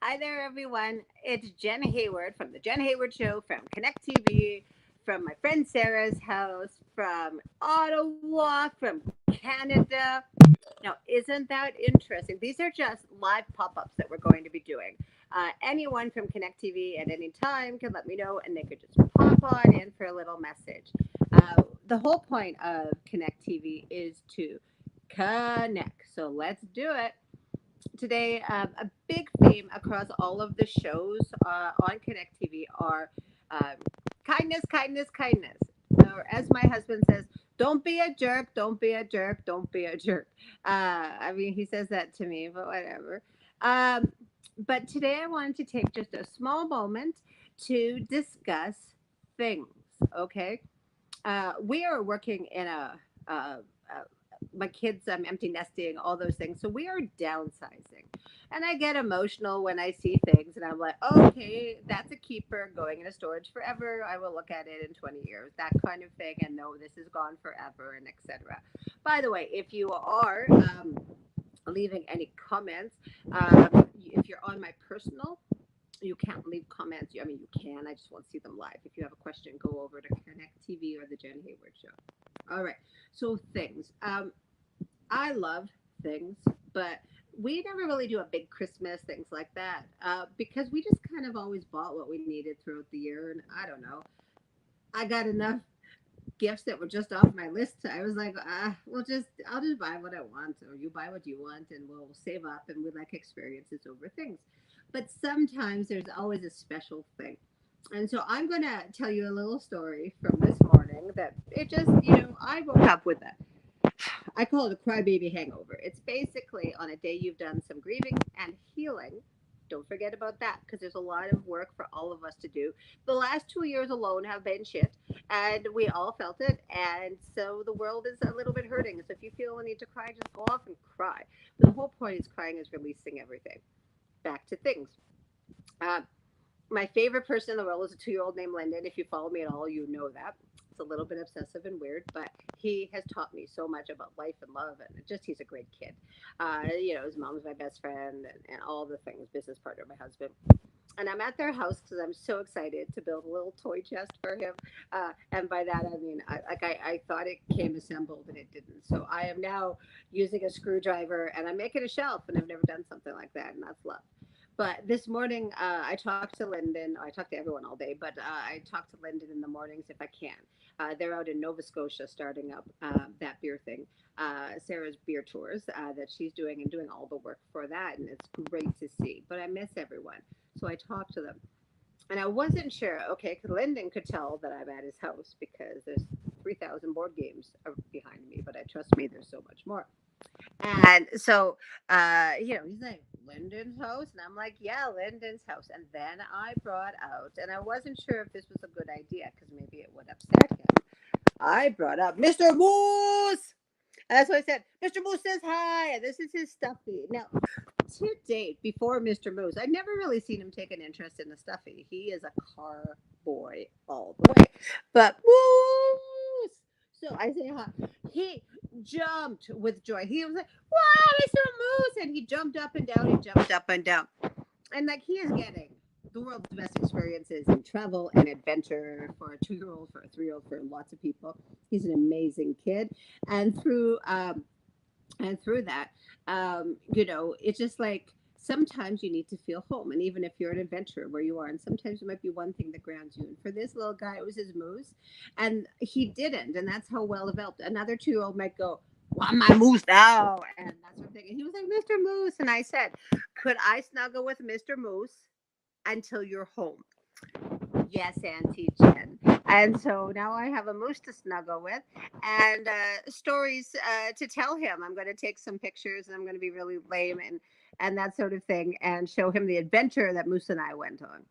Hi there, everyone. It's Jen Hayward from the Jen Hayward Show from Connect TV, from my friend Sarah's house, from Ottawa, from Canada. Now, isn't that interesting? These are just live pop ups that we're going to be doing. Anyone from Connect TV at any time can let me know, and they could just pop on in for a little message. The whole point of Connect TV is to connect. So let's do it today. A big theme across all of the shows on Connect TV are um, kindness, kindness, kindness. Or as my husband says, don't be a jerk, don't be a jerk, don't be a jerk. I mean, he says that to me, but whatever. Um, but today I wanted to take just a small moment to discuss things, okay? We are working in my kids, I'm empty nesting, all those things. So we are downsizing. And I get emotional when I see things and I'm like, okay, that's a keeper going into storage forever. I will look at it in 20 years, that kind of thing. And no, this is gone forever and etc. By the way, if you are leaving any comments, if you're on my personal, you can't leave comments. I mean, you can. I just want to see them live. If you have a question, go over to Connect TV or the Jen Hayward Show. All right. So things. I love things, but we never really do a big Christmas, things like that, because we just kind of always bought what we needed throughout the year. And I don't know. I got enough gifts that were just off my list. I was like, I'll just buy what I want, or you buy what you want, and we'll save up and we like experiences over things. But sometimes there's always a special thing. And so I'm going to tell you a little story from this morning that it just, I woke up with a I call it a crybaby hangover. It's basically on a day you've done some grieving and healing. Don't forget about that because there's a lot of work for all of us to do. The last 2 years alone have been shit, and we all felt it. And so the world is a little bit hurting. So if you feel the need to cry, just go off and cry. But the whole point is crying is releasing everything. Back to things. Uh, my favorite person in the world is a 2-year-old named Lyndon. If you follow me at all, you know that. It's a little bit obsessive and weird, but he has taught me so much about life and love, and just he's a great kid. His mom's my best friend, and all the things. Business partner, my husband, and I'm at their house because I'm so excited to build a little toy chest for him. And by that I mean, I thought it came assembled and it didn't. So I am now using a screwdriver and I'm making a shelf, and I've never done something like that, and that's love. But this morning, I talked to Lyndon. I talk to everyone all day, but I talk to Lyndon in the mornings if I can. They're out in Nova Scotia starting up that beer thing, Sarah's beer tours that she's doing, and doing all the work for that. And it's great to see. But I miss everyone. So I talked to them. And I wasn't sure, okay, because Lyndon could tell that I'm at his house because there's 3,000 board games behind me, but I trust me, there's so much more. And so, he's like, Lyndon's house? And I'm like, yeah, Lyndon's house. And then I brought out, and I wasn't sure if this was a good idea because maybe it would upset him. I brought up Mr. Moose. And that's what I said. Mr. Moose says hi. And this is his stuffy. Now, to date, before Mr. Moose, I'd never really seen him take an interest in the stuffy. He is a car boy all the way. But Moose! So I say hi. He jumped with joy. He was like, wow, Mr. Moose! And he jumped up and down. He jumped up and down. And like he is getting the world's best experiences in travel and adventure for a 2-year-old, for a 3-year-old, for lots of people. He's an amazing kid. And through that, it's just like sometimes you need to feel home. And even if you're an adventurer where you are, and sometimes it might be one thing that grounds you. And for this little guy, it was his moose. And he didn't. And that's how well developed. Another 2-year-old might go, want my moose now. And that's what I'm thinking. He was like, Mr. Moose. And I said, could I snuggle with Mr. Moose until you're home? Yes, Auntie Jen. And so now I have a moose to snuggle with and stories to tell him. I'm going to take some pictures and I'm going to be really lame and that sort of thing and show him the adventure that Moose and I went on.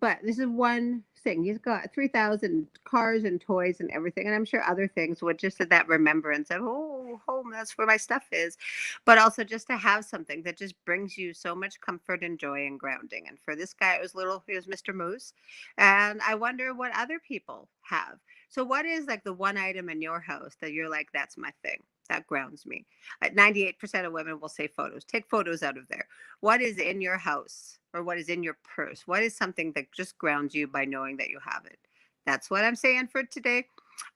But this is one thing. He's got 3,000 cars and toys and everything. And I'm sure other things would just that remembrance of, oh, home, that's where my stuff is. But also just to have something that just brings you so much comfort and joy and grounding. And for this guy, it was Mr. Moose. And I wonder what other people have. So, what is like the one item in your house that you're like, that's my thing? That grounds me. 98% of women will say photos. Take photos out of there. What is in your house or what is in your purse? What is something that just grounds you by knowing that you have it? That's what I'm saying for today.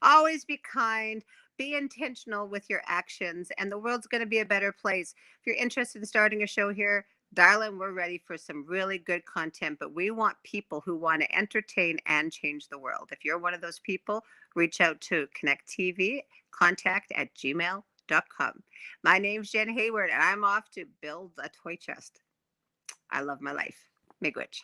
Always be kind. Be intentional with your actions, and the world's going to be a better place. If you're interested in starting a show here, darling, we're ready for some really good content, but we want people who want to entertain and change the world. If you're one of those people, reach out to Connect TV, contact@gmail.com. My name's Jen Hayward, and I'm off to build a toy chest. I love my life. Miigwech.